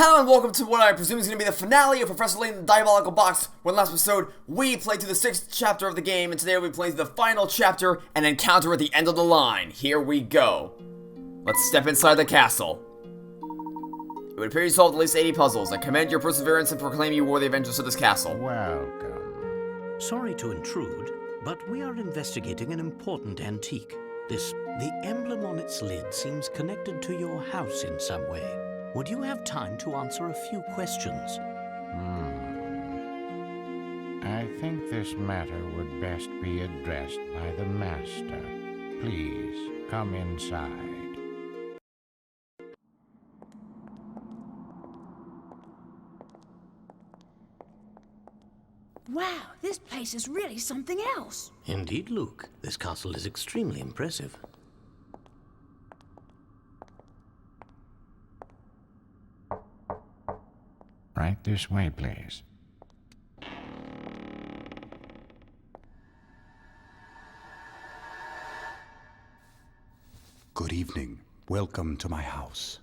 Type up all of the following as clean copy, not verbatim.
Hello and welcome to what I presume is going to be the finale of Professor Layton, Diabolical Box. When last episode, we played through the 6th chapter of the game, and today we'll be playing through the final chapter, an encounter at the end of the line. Here we go. Let's step inside the castle. It would appear you solved at least 80 puzzles. I commend your perseverance and proclaim you worthy avengers of this castle. Welcome. Sorry to intrude, but we are investigating an important antique. The emblem on its lid seems connected to your house in some way. Would you have time to answer a few questions? I think this matter would best be addressed by the Master. Please, come inside. Wow, this place is really something else. Indeed, Luke. This castle is extremely impressive. Right this way, please. Good evening. Welcome to my house.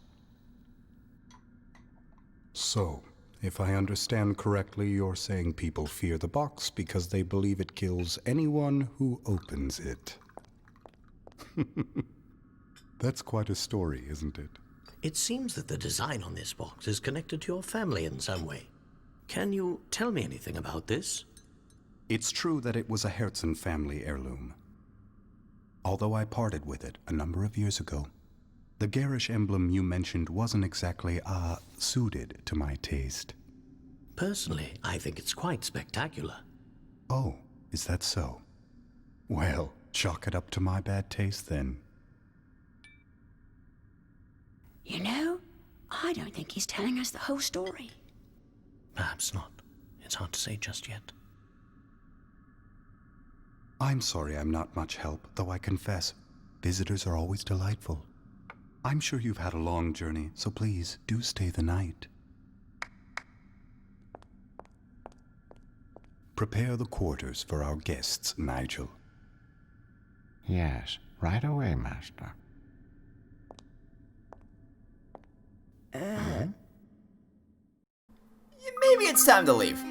So, if I understand correctly, you're saying people fear the box because they believe it kills anyone who opens it. That's quite a story, isn't it? It seems that the design on this box is connected to your family in some way. Can you tell me anything about this? It's true that it was a Herzen family heirloom. Although I parted with it a number of years ago, the garish emblem you mentioned wasn't exactly, suited to my taste. Personally, I think it's quite spectacular. Oh, is that so? Well, chalk it up to my bad taste then. You know, I don't think he's telling us the whole story. Perhaps not. It's hard to say just yet. I'm sorry I'm not much help, though I confess, visitors are always delightful. I'm sure you've had a long journey, so please do stay the night. Prepare the quarters for our guests, Nigel. Yes, right away, Master. Maybe it's time to leave.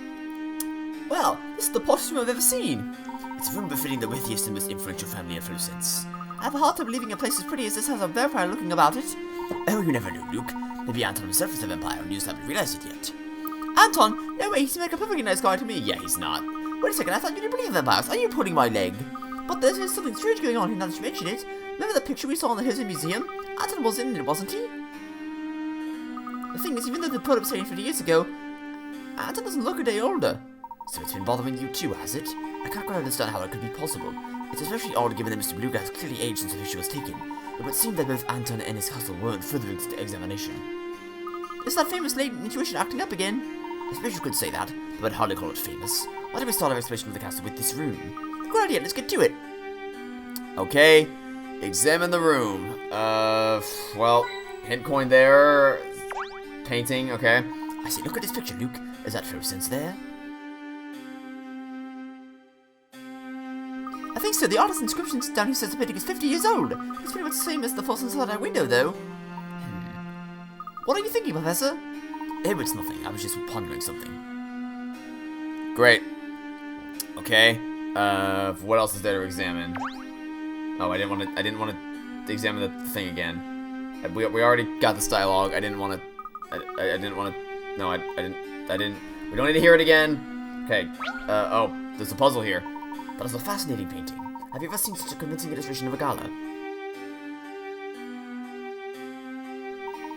Well, this is the poshest room I've ever seen. It's a room befitting the wealthiest and most influential family of Lucents. I have a hard time believing a place as pretty as this has a vampire looking about it. Oh, you never knew, Luke. Maybe Anton himself is a vampire and you just haven't realized it yet. Anton? No way, he seems like a perfectly nice guy to me. Yeah, he's not. Wait a second, I thought you didn't believe in vampires. Are you pulling my leg? But there's something strange going on here now that you mention it. Remember the picture we saw in the Elysian Museum? Anton was in it, wasn't he? The thing is, even though they put up saying 50 years ago, Anton doesn't look a day older. So it's been bothering you too, has it? I can't quite understand how it could be possible. It's especially odd given that Mr. Blue has clearly aged since the picture was taken. It would seem that both Anton and his castle weren't further examination. Is that famous latent intuition acting up again? I suppose you could say that, but I'd hardly call it famous. Why don't we start our exploration of the castle with this room? Good idea, let's get to it. Okay, examine the room. Well, hint coin there. Painting, okay. I see, look at this picture, Luke. Is that fluorescence there? I think so. The artist's inscription down here says the painting is 50 years old. It's pretty much the same as the false inside our window, though. What are you thinking, Professor? Oh, it's nothing. I was just pondering something. Great. Okay. What else is there to examine? Oh, I didn't want to examine the thing again. We already got this dialogue. I didn't want to. I didn't want to. No, I didn't. We don't need to hear it again. Okay. Oh, there's a puzzle here. That is a fascinating painting. Have you ever seen such a convincing illustration of a gala?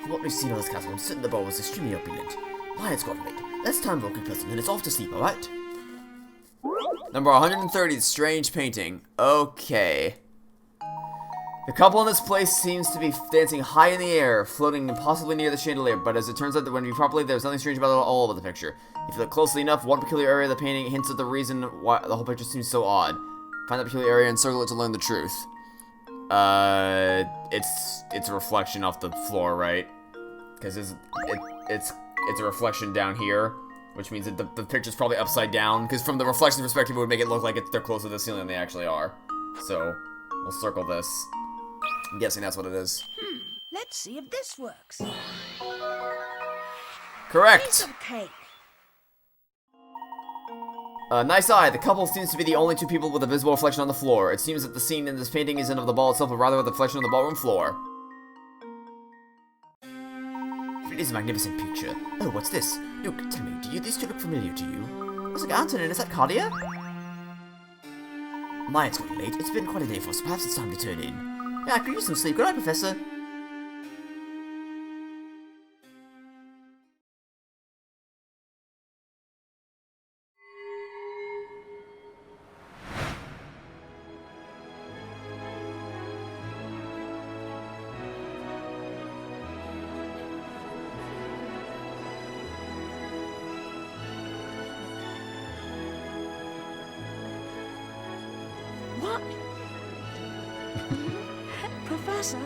From what we've seen of this castle, I'm certain the ball was extremely opulent. Why, it's got late. Let's time for a quick person, and it's off to sleep, alright? Number 130, the strange painting. Okay. The couple in this place seems to be dancing high in the air, floating impossibly near the chandelier, but as it turns out that when viewed properly, there's nothing strange about it all about the picture. If you look closely enough, one peculiar area of the painting hints at the reason why the whole picture seems so odd. Find that peculiar area and circle it to learn the truth. It's a reflection off the floor, right? Because it's a reflection down here, which means that the picture's probably upside down, because from the reflection perspective, it would make it look like they're closer to the ceiling than they actually are. So, we'll circle this. I'm guessing that's what it is. Let's see if this works. Correct. Piece of cake. Nice eye. The couple seems to be the only two people with a visible reflection on the floor. It seems that the scene in this painting isn't of the ball itself, but rather of the reflection on the ballroom floor. It is a magnificent picture. Oh, what's this? Luke, tell me, do these two look familiar to you? Looks like Antonin. Is that Cardia? My, it's getting late. It's been quite a day for us. Perhaps it's time to turn in. Yeah, I could use some sleep. Good night, Professor. What? Professor,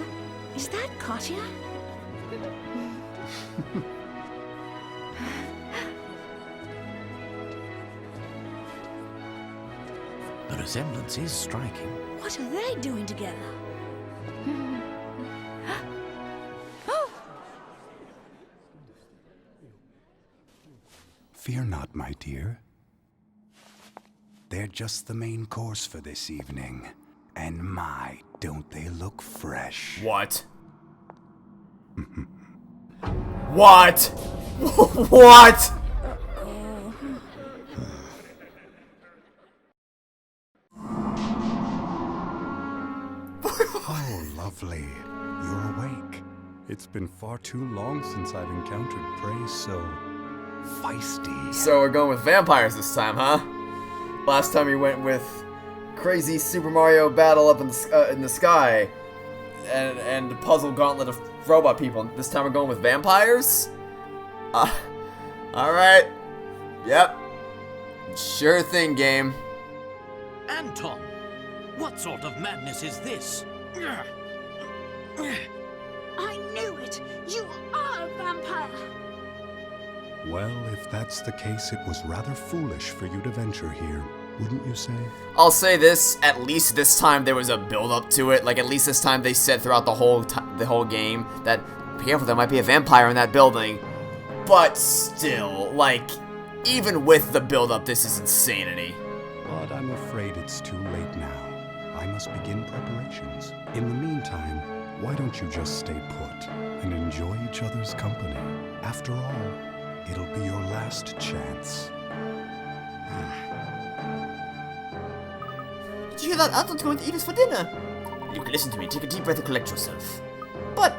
is that Katya? The resemblance is striking. What are they doing together? Oh! Fear not, my dear. They're just the main course for this evening. And my, don't they look fresh? What? What? What? Oh, lovely. You're awake. It's been far too long since I've encountered prey so feisty. So we're going with vampires this time, huh? Last time we went with crazy Super Mario battle up in the sky, and the puzzle gauntlet of robot people. This time we're going with vampires. All right. Yep. Sure thing, game. Anton! What sort of madness is this? I knew it! You are a vampire! Well, if that's the case, it was rather foolish for you to venture here, wouldn't you say? I'll say this, at least this time there was a build-up to it. Like, at least this time they said throughout the whole game that, be careful, there might be a vampire in that building. But still, like, even with the build-up, this is insanity. But I'm afraid it's too late now. I must begin preparations. In the meantime, why don't you just stay put and enjoy each other's company? After all, it'll be your last chance. Did you hear that? Anton's going to eat us for dinner. Luke, listen to me. Take a deep breath and collect yourself. But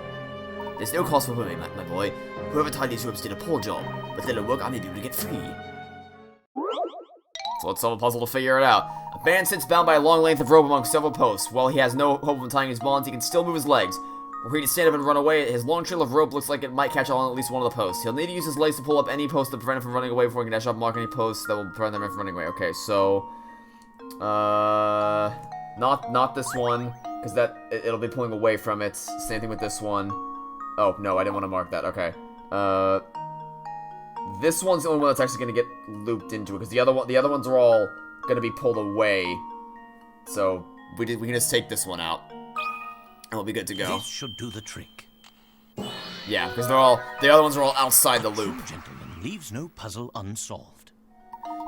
there's no cause for worry, my boy. Whoever tied these ropes did a poor job. With a little work, I may be able to get free. So let's solve a puzzle to figure it out. A man sits bound by a long length of rope among several posts. While he has no hope of untying his bonds, he can still move his legs. Were he to stand up and run away, his long trail of rope looks like it might catch on at least one of the posts. He'll need to use his legs to pull up any post to prevent him from running away before he can dash up and mark any posts that will prevent them from running away. Okay, so not this one, because it'll be pulling away from it. Same thing with this one. Oh no, I didn't want to mark that. Okay. This one's the only one that's actually gonna get looped into it, because the other ones are all gonna be pulled away. So we can just take this one out. And we'll be good to go. This should do the trick. Yeah, because the other ones are all outside the loop. True gentleman leaves no puzzle unsolved.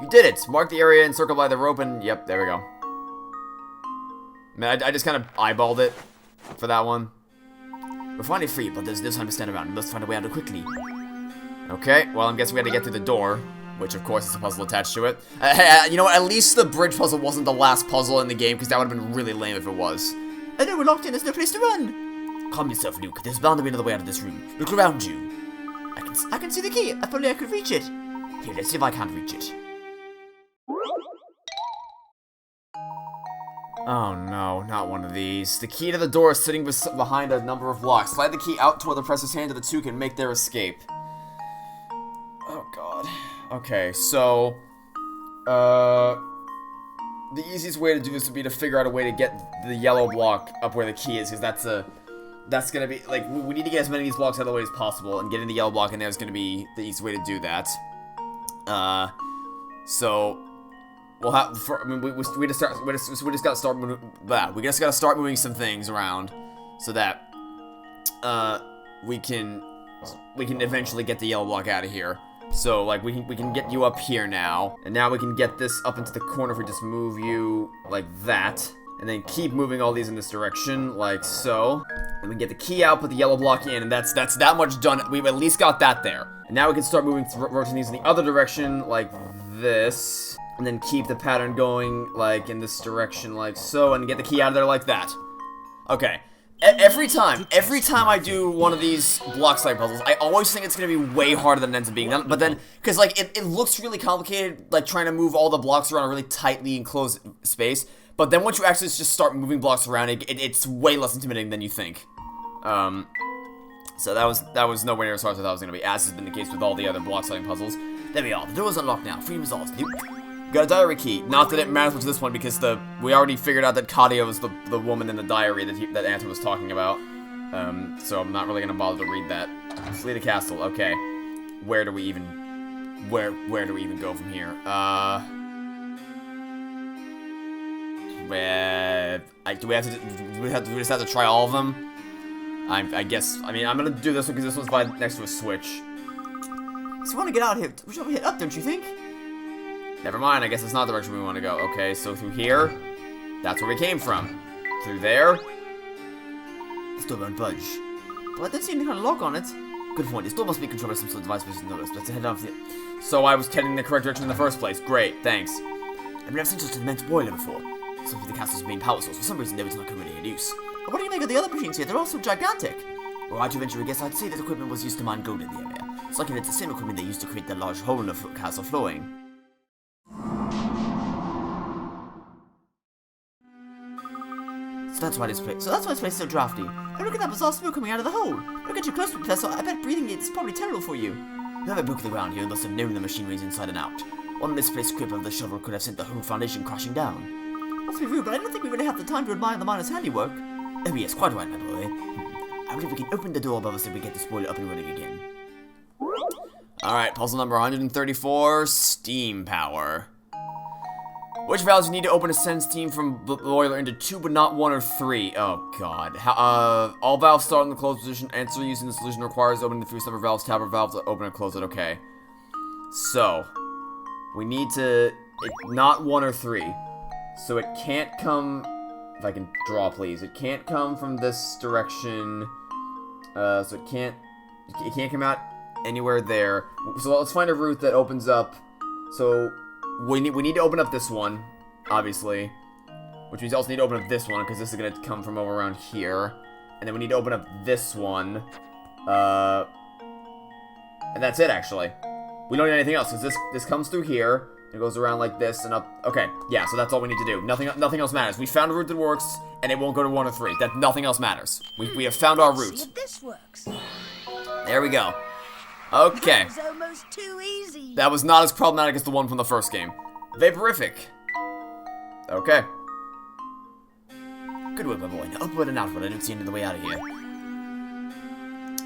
You did it! Mark the area encircled by the rope and, yep, there we go. Man, I just kind of eyeballed it for that one. We're finally free, but there's no time to stand around. We must find a way out quickly. Okay, well, I'm guessing we had to get through the door, which, of course, is a puzzle attached to it. You know what, at least the bridge puzzle wasn't the last puzzle in the game, because that would have been really lame if it was. I know we're locked in, there's no place to run! Calm yourself, Luke. There's bound to be another way out of this room. Look around you. I can see the key. If only I could reach it. Here, let's see if I can't reach it. Oh no, not one of these. The key to the door is sitting behind a number of locks. Slide the key out toward the presser's hand and the two can make their escape. Oh god. Okay, so the easiest way to do this would be to figure out a way to get the yellow block up where the key is, because that's gonna be, like, we need to get as many of these blocks out of the way as possible, and getting the yellow block in there is gonna be the easiest way to do that. So we'll have, we just gotta start moving some things around, so that we can we can eventually get the yellow block out of here. So, like, we can get you up here now. And now we can get this up into the corner if we just move you like that. And then keep moving all these in this direction, like so. And we get the key out, put the yellow block in, and that's that much done. We've at least got that there. And now we can start moving, rotating these in the other direction, like this. And then keep the pattern going, like, in this direction, like so. And get the key out of there like that. Okay. Every time I do one of these block slide puzzles, I always think it's gonna be way harder than it ends up being. But then, because, like, it looks really complicated, like, trying to move all the blocks around a really tightly enclosed space. But then once you actually just start moving blocks around, it's way less intimidating than you think. So that was nowhere near as hard as I thought it was going to be, as has been the case with all the other block sliding puzzles. There we are. The door is unlocked now. Free resolves. Got a diary key. Not that it matters much to this one, because we already figured out that Katia was the woman in the diary that Anton was talking about. So I'm not really going to bother to read that. Flee the castle. Okay. Where do we even go from here? Do we just have to try all of them? I guess. I mean, I'm gonna do this one because this one's next to a switch. So you want to get out here? We should hit up, don't you think? Never mind. I guess it's not the direction we want to go. Okay, so through here, that's where we came from. Through there, still won't budge. But I didn't see any kind of lock on it. Good point. This door must be controlled by some sort of device we noticed. Let's head off. So I was heading in the correct direction in the first place. Great, thanks. I've never seen such an immense boiler before. Something the castle's main power source. For some reason, though, it's not currently in use. But what do you make of the other machines here? They're all so gigantic. Well, I'd venture a guess, I'd say that equipment was used to mine gold in the area. It's like it's the same equipment they used to create the large hole in the castle flooring. So that's why this place is so drafty. And look at that bizarre smoke coming out of the hole. Don't get too close, Professor. I bet breathing it's probably terrible for you. Whoever broke the ground here must have known the machinery's inside and out. One misplaced grip of the shovel could have sent the whole foundation crashing down. Must be rude, but I don't think we really have the time to admire the miner's handiwork. Oh yes, quite right, my boy. I wonder if we can open the door above us if we get the spoiler up and running again. Alright, puzzle number 134, steam power. Which valves you need to open a send steam from the boiler into 2 but not 1 or 3? Oh god. All valves start in the closed position. Answer using the solution requires opening the 3 separate valves. Tab or valves to open and close it. Okay. So, we need to... not 1 or 3. So it can't come... if I can draw, please. It can't come from this direction. So it can't come out anywhere there. So let's find a route that opens up. So we need to open up this one, obviously. Which means we also need to open up this one, because this is going to come from over around here. And then we need to open up this one. And that's it, actually. We don't need anything else, because this comes through here. It goes around like this and up. Okay, yeah, so that's all we need to do. Nothing else matters. We found a route that works, and it won't go to 1 or 3. Nothing else matters. We have found our route. See if this works. There we go. Okay. That was almost too easy. That was not as problematic as the one from the first game. Vaporific. Okay. Good work, my boy. Now upward and outward. I don't see any other way out of here.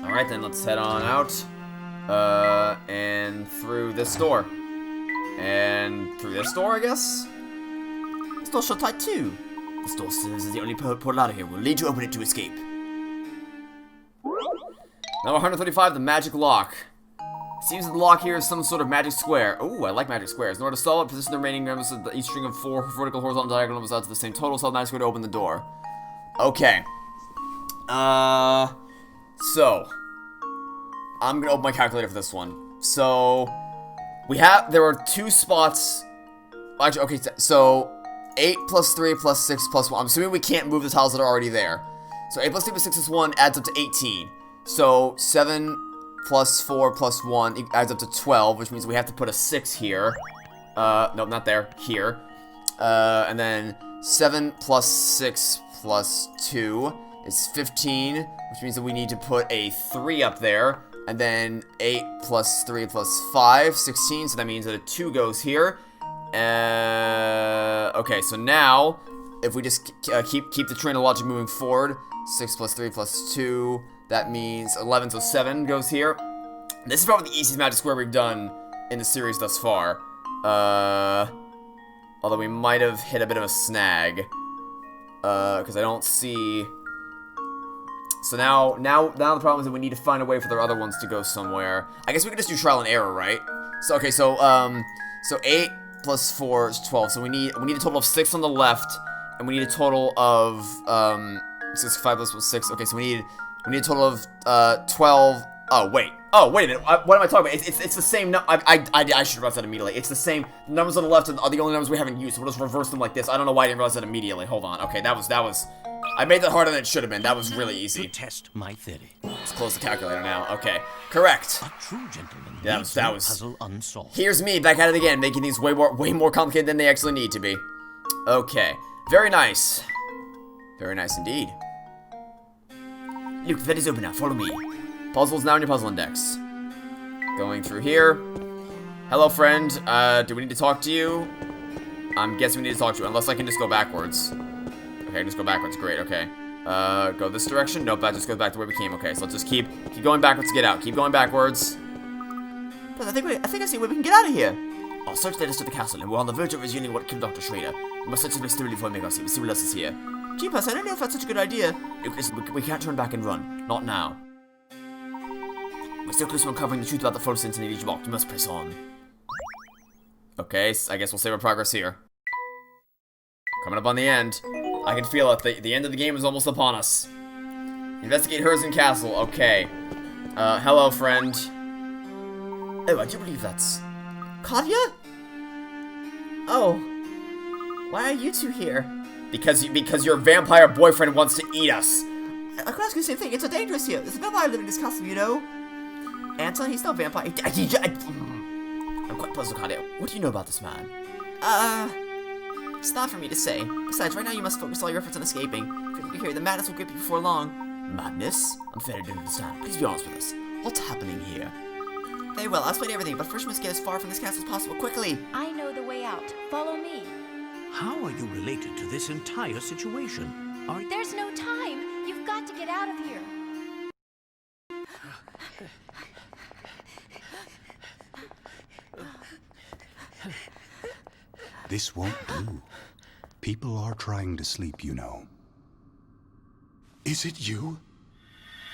Alright, then let's head on out. And through this door. And through this door, I guess? This door's shut tight too. This door serves as the only portal out of here. We'll need to open it to escape. Number 135, the magic lock. Seems that the lock here is some sort of magic square. Ooh, I like magic squares. In order to solve it, position the remaining members of each string of 4 vertical horizontal diagonal sides to the same total. Solve the magic square to open the door. Okay. So I'm gonna open my calculator for this one. So there are 2 spots. Actually, okay, so 8 plus 3 plus 6 plus 1. I'm assuming we can't move the tiles that are already there. So 8 plus 3 plus 6 plus 1 adds up to 18. So 7 plus 4 plus 1 adds up to 12, which means we have to put a 6 here. No, not there. Here. And then 7 plus 6 plus 2 is 15, which means that we need to put a 3 up there. And then 8 plus 3 plus 5, 16, so that means that a 2 goes here. Okay, so now, if we just keep the train of logic moving forward, 6 plus 3 plus 2, that means 11, so 7 goes here. This is probably the easiest magic square we've done in the series thus far. Although we might have hit a bit of a snag. Because I don't see... So now the problem is that we need to find a way for the other ones to go somewhere. I guess we could just do trial and error, right? So okay, so 8 plus 4 is 12. So we need a total of 6 on the left, and we need a total of 6 5 plus 6. Okay, so we need a total of 12. Oh wait a minute. What am I talking about? It's the same. I should realize that immediately. It's the same numbers on the left are the only numbers we haven't used. So we'll just reverse them like this. I don't know why I didn't realize that immediately. Hold on. Okay, that was. I made that harder than it should have been. That was really easy. To test my theory. Let's close the calculator now. Okay, correct. A true gentleman. That was puzzle unsolved. Here's me back at it again, making things way more complicated than they actually need to be. Okay, very nice. Very nice indeed. Luke, that is open now. Follow me. Puzzle's now in your puzzle index. Going through here. Hello, friend. Do we need to talk to you? I'm guessing we need to talk to you, unless I can just go backwards. Okay, just go backwards. Great, okay. Go this direction? Nope, that just goes back to where we came. Okay, so let's just keep going backwards to get out. Keep going backwards. But I think I see where we can get out of here. Our search led us to the castle, and we're on the verge of resuming what killed Dr. Schrader. We must search the mystery before we make our see. See what else is here. Gee, Puss, I don't know if that's such a good idea. Look, listen, we can't turn back and run. Not now. We're so close to uncovering the truth about the fluorescence in the Elysian Box. We must press on. Okay, so I guess we'll save our progress here. Coming up on the end. I can feel it. The end of the game is almost upon us. Investigate Herzen Castle. Okay. Hello, friend. Oh, I do believe that's... Katya? Oh. Why are you two here? Because your vampire boyfriend wants to eat us. I could ask you the same thing. It's dangerous here. There's a vampire living in this castle, you know? Anton, he's no vampire. I'm quite puzzled, Katya. What do you know about this man? It's not for me to say. Besides, right now you must focus all your efforts on escaping. If you hear, the madness will grip you before long. Madness? I'm fair to understand. Please be honest with us. What's happening here? Very well, I'll explain everything, but first we must get as far from this castle as possible, quickly. I know the way out. Follow me. How are you related to this entire situation? There's no time. You've got to get out of here. This won't do. People are trying to sleep, you know. Is it you?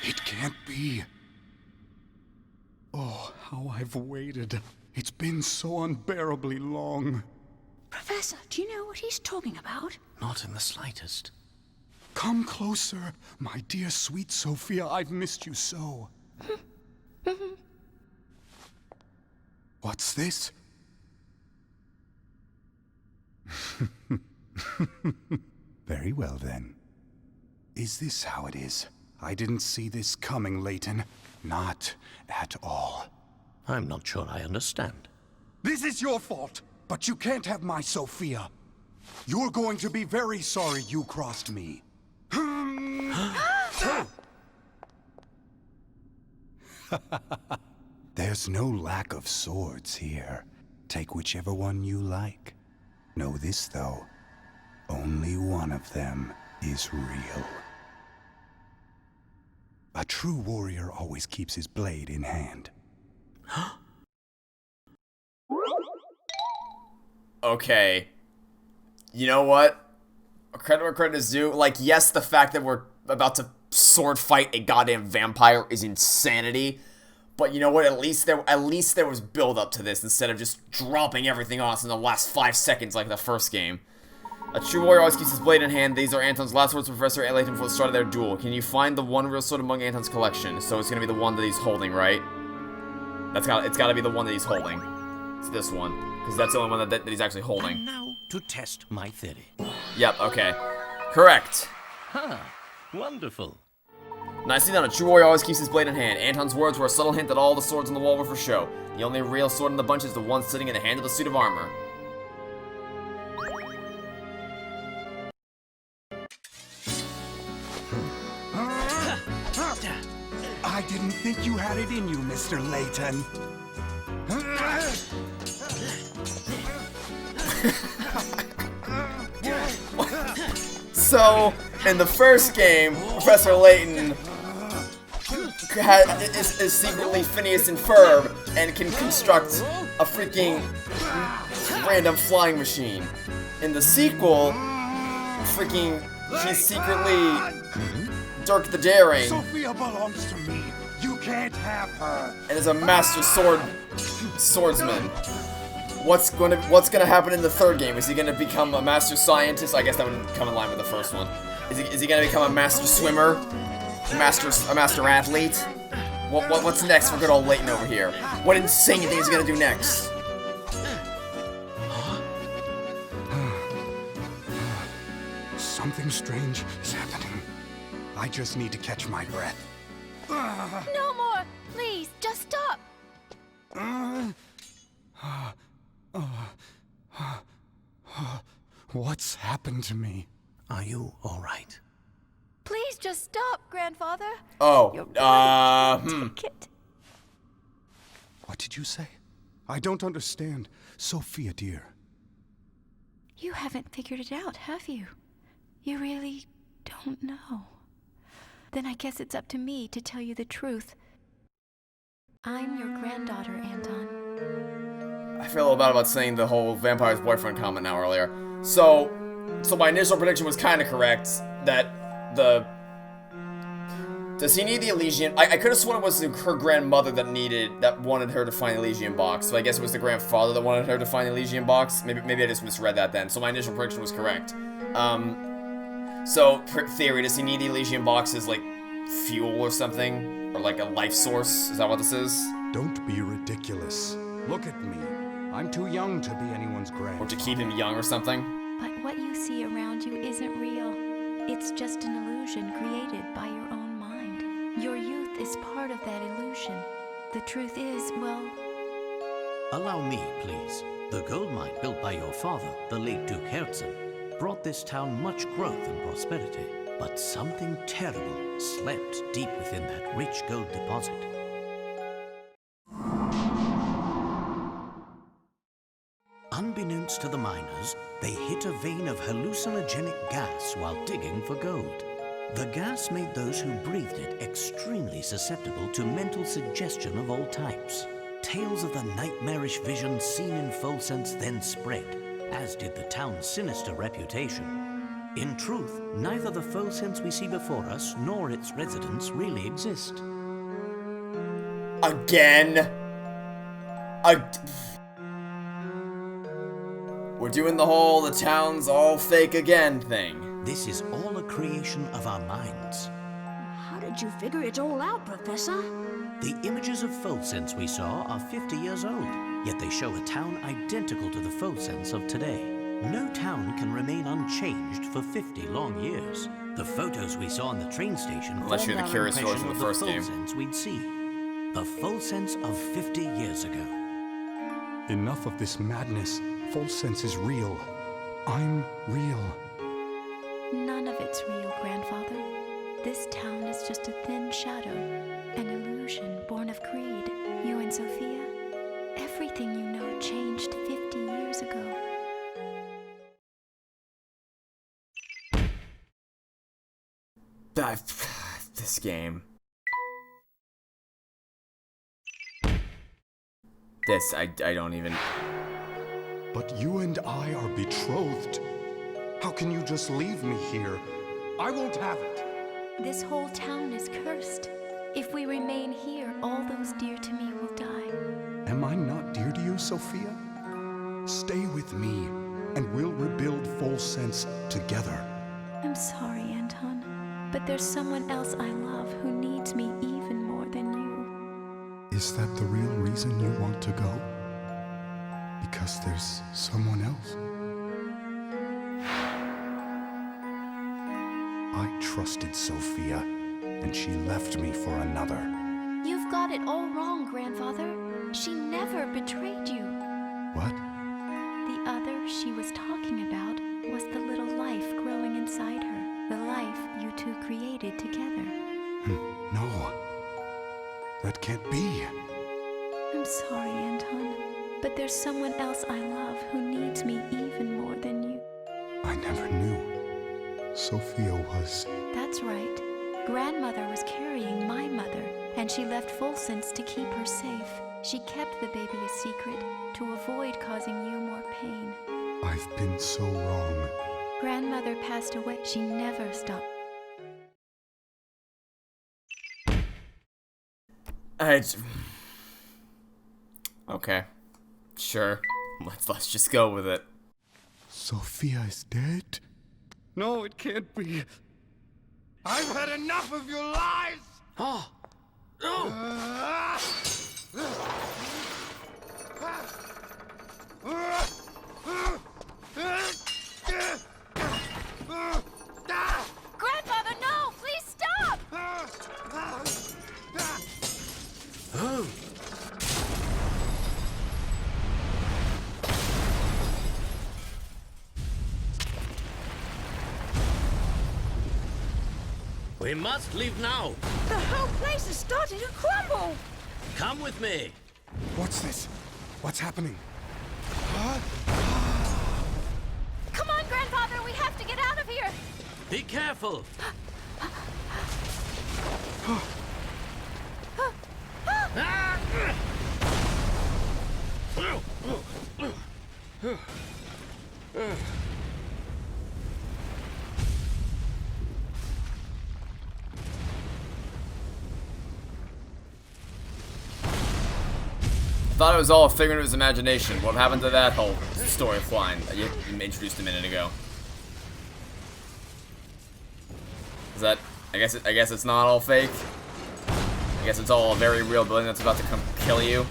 It can't be. Oh, how I've waited. It's been so unbearably long. Professor, do you know what he's talking about? Not in the slightest. Come closer, my dear sweet Sophia. I've missed you so. What's this? Very well, then. Is this how it is? I didn't see this coming, Layton. Not at all. I'm not sure I understand. This is your fault, but you can't have my Sophia. You're going to be very sorry you crossed me. There's no lack of swords here. Take whichever one you like. Know this, though. Only one of them is real. A true warrior always keeps his blade in hand. Okay. You know what? Credit where credit is due. Like, yes, the fact that we're about to sword fight a goddamn vampire is insanity. But you know what? At least there was build up to this instead of just dropping everything on us in the last 5 seconds like the first game. A true warrior always keeps his blade in hand. These are Anton's last words to Professor Layton before the start of their duel. Can you find the one real sword among Anton's collection? So it's gonna be the one that he's holding, right? It's gotta be the one that he's holding. It's this one. Because that's the only one that he's actually holding. And now to test my theory. Yep, okay. Correct. Huh. Wonderful. Nicely done. A true warrior always keeps his blade in hand. Anton's words were a subtle hint that all the swords on the wall were for show. The only real sword in the bunch is the one sitting in the hand of the suit of armor. I didn't think you had it in you, Mr. Layton. So, in the first game, Professor Layton is secretly Phineas and Ferb and can construct a freaking random flying machine. In the sequel, she's secretly Dirk the Daring. Sophia belongs to me. You can't have her. And is a master swordsman. What's gonna happen in the third game? Is he gonna become a master scientist? I guess that would come in line with the first one. Is he gonna become a master swimmer? A master athlete? What's next for good old Layton over here? What insane thing is he gonna do next? Something strange is happening. I just need to catch my breath. No more! Please, just stop! What's happened to me? Are you all right? Please just stop, Grandfather. Oh, Your body take it. What did you say? I don't understand. Sophia, dear. You haven't figured it out, have you? You really don't know. Then I guess it's up to me to tell you the truth. I'm your granddaughter, Anton. I feel a little bad about saying the whole vampire's boyfriend comment now earlier. So my initial prediction was kind of correct, that does he need the Elysian? I could have sworn it was her grandmother that wanted her to find the Elysian Box. So I guess it was the grandfather that wanted her to find the Elysian Box. Maybe I just misread that then. So my initial prediction was correct. So theory, does he need the Elysian Box as like fuel or something, or like a life source? Is that what this is? Don't be ridiculous. Look at me. I'm too young to be anyone's grandfather. Or to keep him young or something? But what you see around you isn't real. It's just an illusion created by your own mind. Your youth is part of that illusion. The truth is, well... Allow me, please. The gold mine built by your father, the late Duke Herzen, brought this town much growth and prosperity. But something terrible slept deep within that rich gold deposit. Unbeknownst to the miners, they hit a vein of hallucinogenic gas while digging for gold. The gas made those who breathed it extremely susceptible to mental suggestion of all types. Tales of the nightmarish visions seen in Folsense then spread, as did the town's sinister reputation. In truth, neither the Folsense we see before us nor its residents really exist. Again? We're doing the town's all fake again thing. This is all a creation of our minds. How did you figure it all out, Professor? The images of Folsense we saw are 50 years old, yet they show a town identical to the Folsense of today. No town can remain unchanged for 50 long years. The photos we saw in the train station Unless you're the formed our curious story impression from the of first game. Folsense we'd see. The Folsense of 50 years ago. Enough of this madness. Folsense is real. I'm real. None of it's real, Grandfather. This town is just a thin shadow, an illusion born of greed. You and Sophia, everything you know changed 50 years ago. This game. I don't even... But you and I are betrothed. How can you just leave me here? I won't have it. This whole town is cursed. If we remain here, all those dear to me will die. Am I not dear to you, Sophia? Stay with me, and we'll rebuild Folsense together. I'm sorry, Anton, but there's someone else I love who needs me even more than you. Is that the real reason you want to go? Because there's someone else? I trusted Sophia, and she left me for another. You've got it all wrong, Grandfather. She never betrayed you. What? The other she was talking about was the little life growing inside her. The life you two created together. No. That can't be. I'm sorry, Anton, but there's someone else I love who needs me even more than you. I never knew. Sophia was... That's right. Grandmother was carrying my mother, and she left Folsense to keep her safe. She kept the baby a secret to avoid causing you more pain. I've been so wrong. Grandmother passed away. She never stopped Okay. Sure. Let's just go with it. Sophia is dead? No, it can't be. I've had enough of your lies! Oh! Grandfather, no! Please stop! Oh! We must leave now. The whole place is starting to crumble. Come with me. What's this? What's happening? Come on, Grandfather, we have to get out of here! Be careful. Thought it was all a figment of his imagination. What happened to that whole story line that you introduced a minute ago? Is that? I guess it's not all fake. I guess it's all a very real building that's about to come kill you.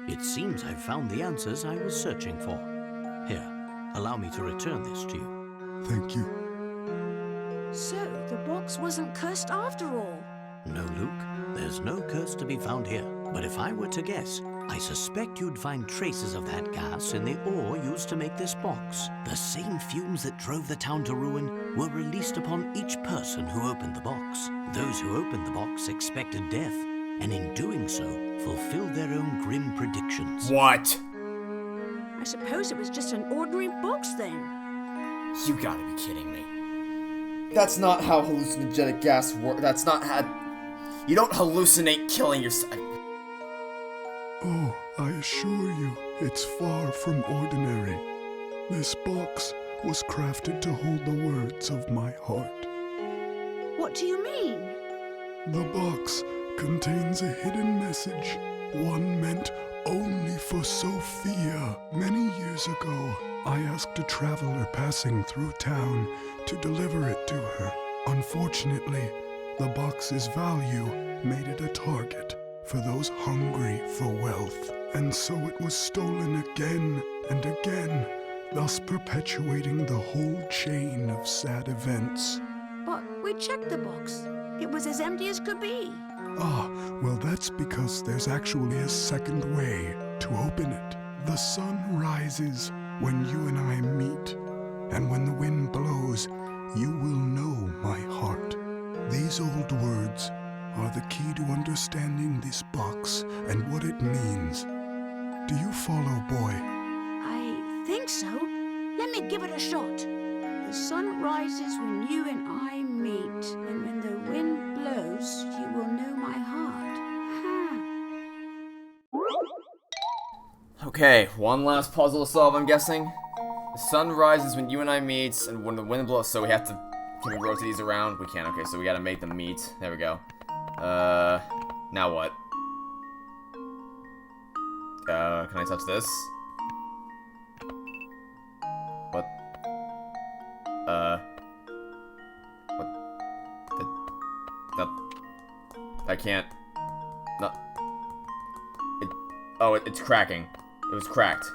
It seems I've found the answers I was searching for. Here, allow me to return this to you. Thank you. So, the box wasn't cursed after all. No, Luke, there's no curse to be found here. But if I were to guess, I suspect you'd find traces of that gas in the ore used to make this box. The same fumes that drove the town to ruin were released upon each person who opened the box. Those who opened the box expected death, and in doing so, fulfilled their own grim predictions. What? I suppose it was just an ordinary box then. You gotta be kidding me. That's not how hallucinogenic gas works. That's not how... You don't hallucinate killing yourself. Oh, I assure you, it's far from ordinary. This box was crafted to hold the words of my heart. What do you mean? The box contains a hidden message, one meant only for Sophia. Many years ago, I asked a traveler passing through town to deliver it to her. Unfortunately, the box's value made it a target for those hungry for wealth, and so it was stolen again and again, thus perpetuating the whole chain of sad events. But we checked the box. It was as empty as could be. Ah, well, that's because there's actually a second way to open it. The sun rises when you and I meet, and when the wind blows, you will know my heart. These old words are the key to understanding this box and what it means. Do you follow, boy? I think so. Let me give it a shot. The sun rises when you and I meet, and when the wind blows, you will know my heart. Okay, one last puzzle to solve, I'm guessing. The sun rises when you and I meet, and when the wind blows, so we have to... Can we rotate these around? We can, okay, so we gotta make them meet. There we go. Now what? Can I touch this? What? What? No. I can't. No. It's cracking. It was cracked.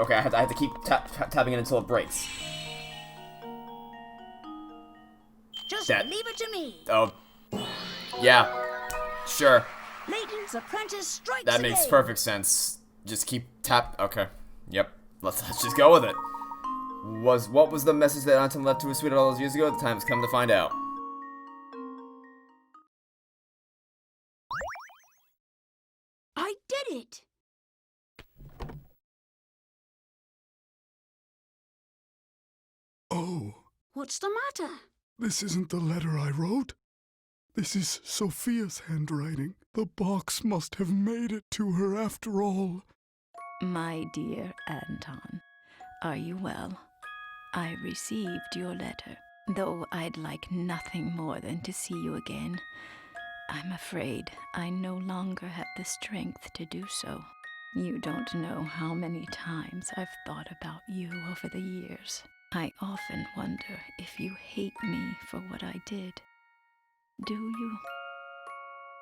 Okay, I have to keep tapping it until it breaks. Just leave it to me. Oh. Yeah. Sure. Layton's apprentice strikes That makes again. perfect sense. Just keep okay. Yep. Let's just go with it. What was the message that Anton left to his sweetheart all those years ago? The time has come to find out. I did it! Oh, What's the matter? this isn't the letter I wrote. This is Sophia's handwriting. The box must have made it to her after all. My dear Anton, are you well? I received your letter, though I'd like nothing more than to see you again. I'm afraid I no longer have the strength to do so. You don't know how many times I've thought about you over the years. I often wonder if you hate me for what I did. Do you?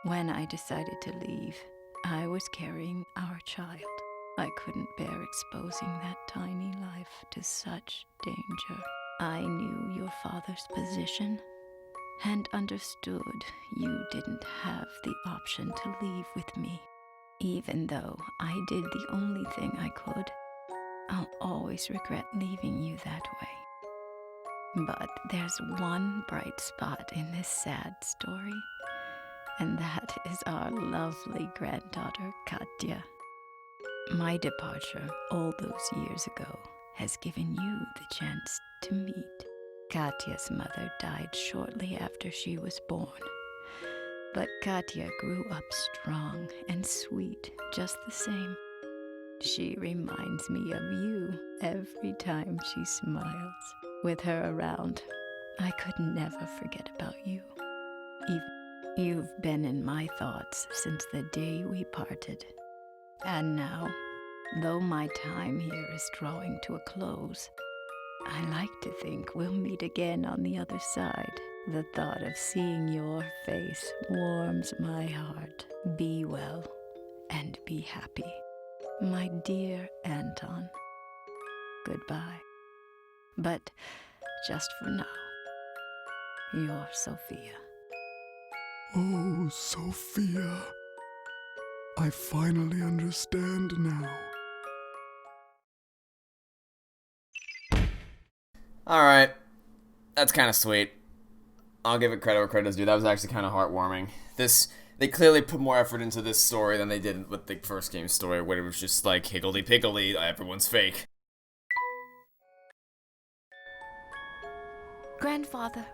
When I decided to leave, I was carrying our child. I couldn't bear exposing that tiny life to such danger. I knew your father's position and understood you didn't have the option to leave with me. Even though I did the only thing I could, I'll always regret leaving you that way. But there's one bright spot in this sad story, and that is our lovely granddaughter, Katya. My departure all those years ago has given you the chance to meet. Katya's mother died shortly after she was born. But Katya grew up strong and sweet just the same. She reminds me of you every time she smiles. With her around, I could never forget about you. You've been in my thoughts since the day we parted. And now, though my time here is drawing to a close, I like to think we'll meet again on the other side. The thought of seeing your face warms my heart. Be well and be happy. My dear Anton, goodbye. But just for now, your Sophia. Oh, Sophia. I finally understand now. Alright. That's kind of sweet. I'll give it credit where credit is due. That was actually kind of heartwarming. They clearly put more effort into this story than they did with the first game's story, where it was just like higgledy-piggledy, everyone's fake. Grandfather.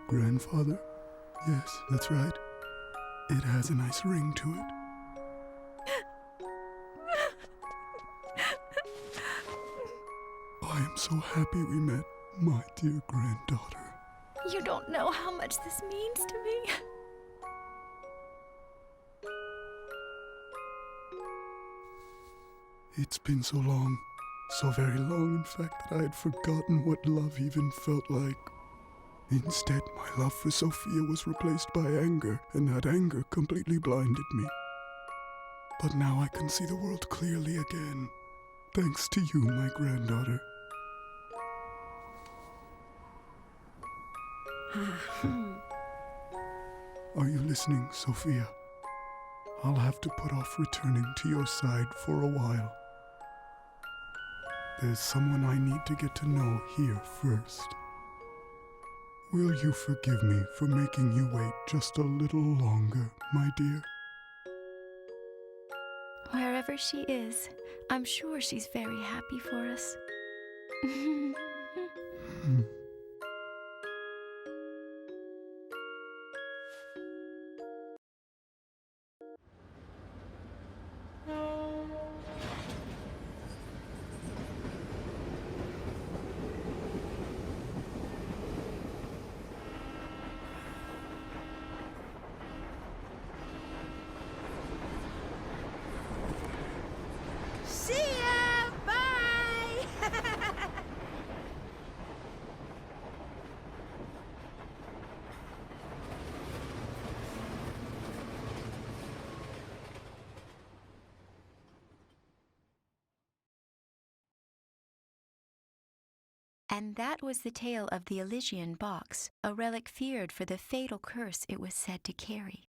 Grandfather? Yes, that's right. It has a nice ring to it. I am so happy we met, my dear granddaughter. You don't know how much this means to me. It's been so long, so very long, in fact, that I had forgotten what love even felt like. Instead, my love for Sophia was replaced by anger, and that anger completely blinded me. But now I can see the world clearly again, thanks to you, my granddaughter. Are you listening, Sophia? I'll have to put off returning to your side for a while. There's someone I need to get to know here first. Will you forgive me for making you wait just a little longer, my dear? Wherever she is, I'm sure she's very happy for us. See ya! Bye! And that was the tale of the Elysian Box, a relic feared for the fatal curse it was said to carry.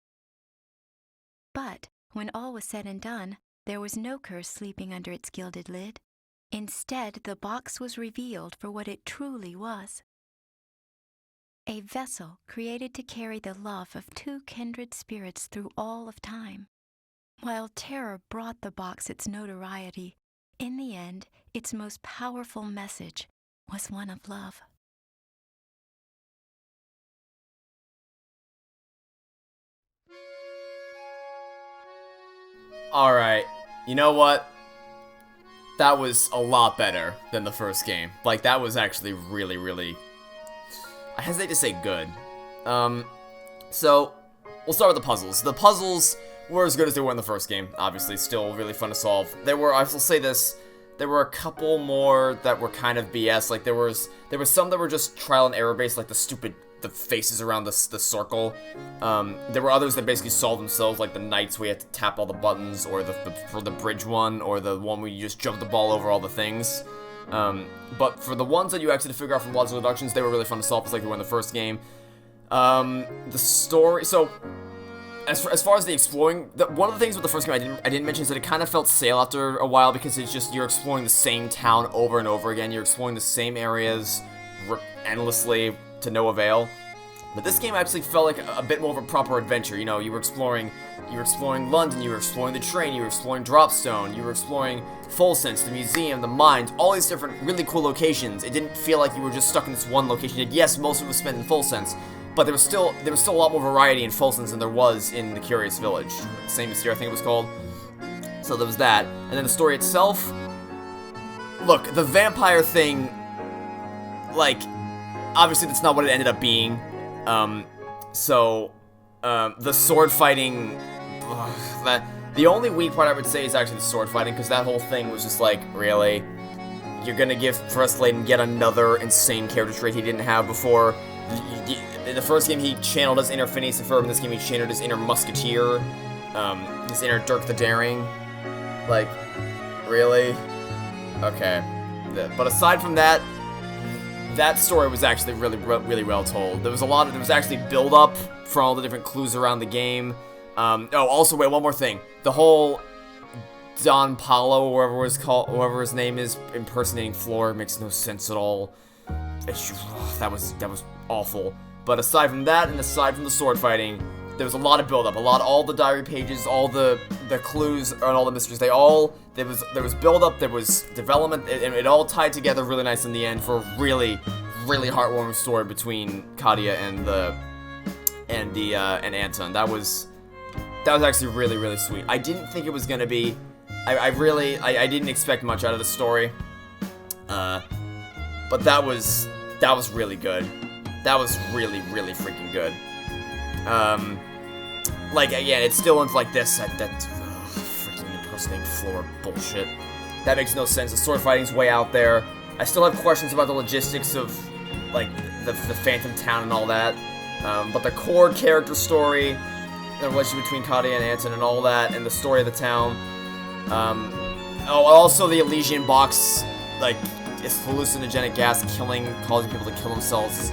But when all was said and done, there was no curse sleeping under its gilded lid. Instead, the box was revealed for what it truly was. A vessel created to carry the love of two kindred spirits through all of time. While terror brought the box its notoriety, in the end, its most powerful message was one of love. Alright, you know what? That was a lot better than the first game. Like, that was actually really, really... I hesitate to say good. So, we'll start with the puzzles. The puzzles were as good as they were in the first game, obviously. Still really fun to solve. There were, I will say this, there were a couple more that were kind of BS. Like, there was some that were just trial and error based, like the faces around the circle. There were others that basically solved themselves, like the knights where you had to tap all the buttons, or for the bridge one, or the one where you just jump the ball over all the things. But for the ones that you actually had to figure out from logical deductions, they were really fun to solve, just like they were in the first game. The story, so as far as the exploring, one of the things with the first game I didn't mention is that it kind of felt stale after a while, because it's just, you're exploring the same town over and over again. You're exploring the same areas endlessly to no avail. But this game actually felt like a bit more of a proper adventure. You know, you were exploring London, you were exploring the train, you were exploring Dropstone, you were exploring Full Sense, the museum, the mines, all these different really cool locations. It didn't feel like you were just stuck in this one location. Yes, most of it was spent in Full Sense, but there was still a lot more variety in Full Sense than there was in the Curious Village. Same as here, I think it was called. So there was that. And then the story itself, look, the vampire thing, like, obviously that's not what it ended up being. The sword fighting, the only weak part I would say is actually the sword fighting, because that whole thing was just like, really? You're gonna give Professor Layton yet another insane character trait he didn't have before? In the first game he channeled his inner Phineas and Ferb, in this game he channeled his inner Musketeer, his inner Dirk the Daring. Like, really? Okay. But aside from that, that story was actually really well told. There was actually build up for all the different clues around the game. Also, wait, one more thing. The whole Don Paulo, or whoever his name is, impersonating Floor makes no sense at all. That was awful. But aside from that, and aside from the sword fighting, there was a lot of build up. All the diary pages, all the clues, and all the mysteries. There was build up, there was development, and it all tied together really nice in the end for a really heartwarming story between Katia and Anton. That was actually really sweet. I didn't think it was gonna be. I didn't expect much out of the story. But that was really good. That was really freaking good. Like, again, it's still into like this, that freaking impersonating Floor bullshit. That makes no sense. The sword fighting's way out there. I still have questions about the logistics of, like, the Phantom Town and all that. But the core character story, the relationship between Katia and Anton and all that, and the story of the town. Also the Elysian Box, like, it's hallucinogenic gas causing people to kill themselves.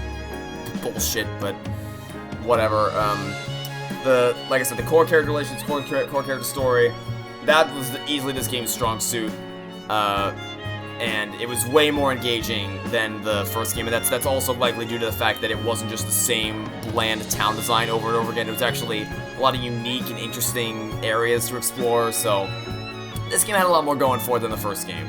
Bullshit, but whatever. Like I said, the core character relations, core character story, that was easily this game's strong suit. And it was way more engaging than the first game, and that's also likely due to the fact that it wasn't just the same bland town design over and over again. It was actually a lot of unique and interesting areas to explore, so this game had a lot more going for it than the first game.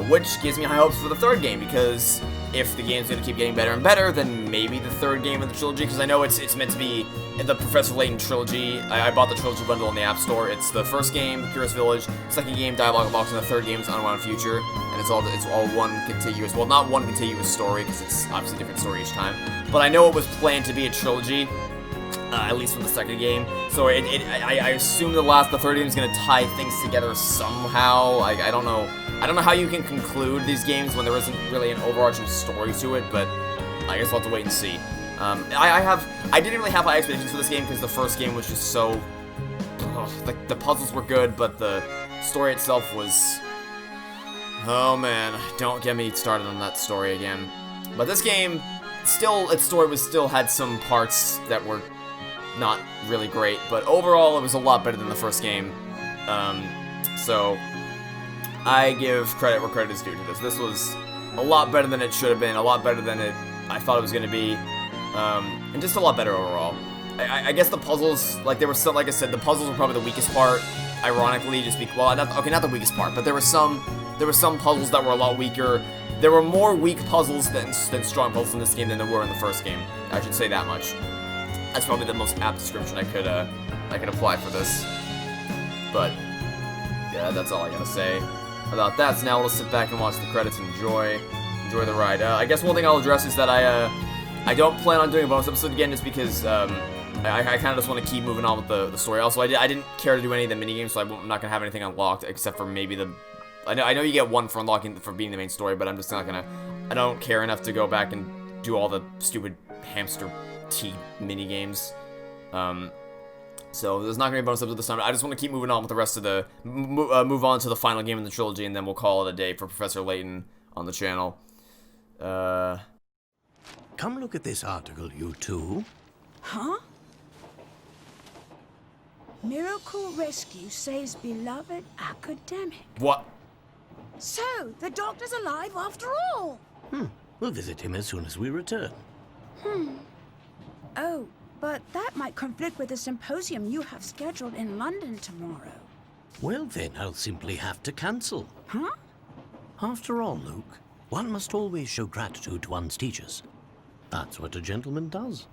Which gives me high hopes for the third game, because if the game's going to keep getting better and better, then maybe the third game of the trilogy, because I know it's meant to be the Professor Layton trilogy. I bought the trilogy bundle in the App Store. It's the first game, Curious Village, second game, Diabolical Box, and the third game is Unwound Future, and it's all one contiguous, well, not one contiguous story, because it's obviously a different story each time, but I know it was planned to be a trilogy, at least from the second game, so I assume the third game is going to tie things together somehow. I don't know how you can conclude these games when there isn't really an overarching story to it, but I guess we'll have to wait and see. I didn't really have high expectations for this game because the first game was just so... the puzzles were good, but the story itself was... Oh man, don't get me started on that story again. But this game, its story still had some parts that were not really great, but overall it was a lot better than the first game. So, I give credit where credit is due to this. This was a lot better than it should have been, a lot better than I thought it was going to be, and just a lot better overall. I guess the puzzles, like, there were some, like I said, the puzzles were probably the weakest part, ironically, just because, well, not the weakest part, but there were some puzzles that were a lot weaker. There were more weak puzzles than strong puzzles in this game than there were in the first game. I should say that much. That's probably the most apt description I could apply for this. But yeah, that's all I gotta say about that. So now we'll sit back and watch the credits and enjoy the ride. I guess one thing I'll address is that I don't plan on doing a bonus episode again, just because I kind of just want to keep moving on with the story. Also, I didn't care to do any of the mini games, so I'm not gonna have anything unlocked except for maybe the. I know you get one for unlocking for being the main story, but I'm just not gonna. I don't care enough to go back and do all the stupid hamster tea mini games. So there's not gonna be a bonus episode this time. I just want to keep moving on with the rest of the move on to the final game in the trilogy, and then we'll call it a day for Professor Layton on the channel. Come look at this article, you two. Huh? Miracle Rescue saves beloved academic. What? So, the doctor's alive after all. We'll visit him as soon as we return. Oh, but that might conflict with the symposium you have scheduled in London tomorrow. Well, then I'll simply have to cancel. Huh? After all, Luke, one must always show gratitude to one's teachers. That's what a gentleman does.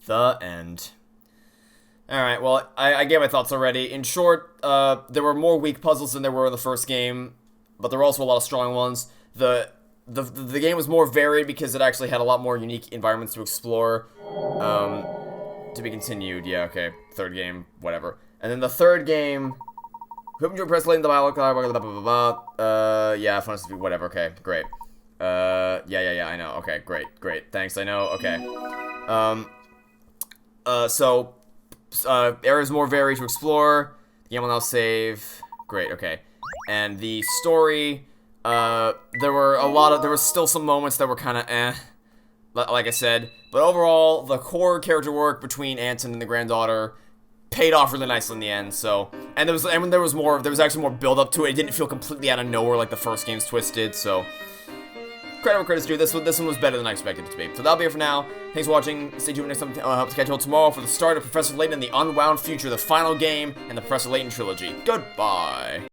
The end. Alright, well, I gave my thoughts already. In short, there were more weak puzzles than there were in the first game, but there were also a lot of strong ones. The game was more varied because it actually had a lot more unique environments to explore. To be continued, yeah, okay. Third game, whatever. And then the third game... Hope you press Layton, yeah, fun to whatever, okay, great. Yeah, I know, okay, great, thanks, I know, okay. Areas more varied to explore. The game will now save. Great, okay. And the story, there were still some moments that were kind of like I said. But overall, the core character work between Anton and the granddaughter paid off really nicely in the end, so. And there was actually more build up to it. It didn't feel completely out of nowhere like the first game's twisted, so. Credit where credit's due. This one was better than I expected it to be. So that'll be it for now. Thanks for watching. Stay tuned next time. Hope to catch you all tomorrow for the start of Professor Layton and the Unwound Future, the final game in the Professor Layton trilogy. Goodbye.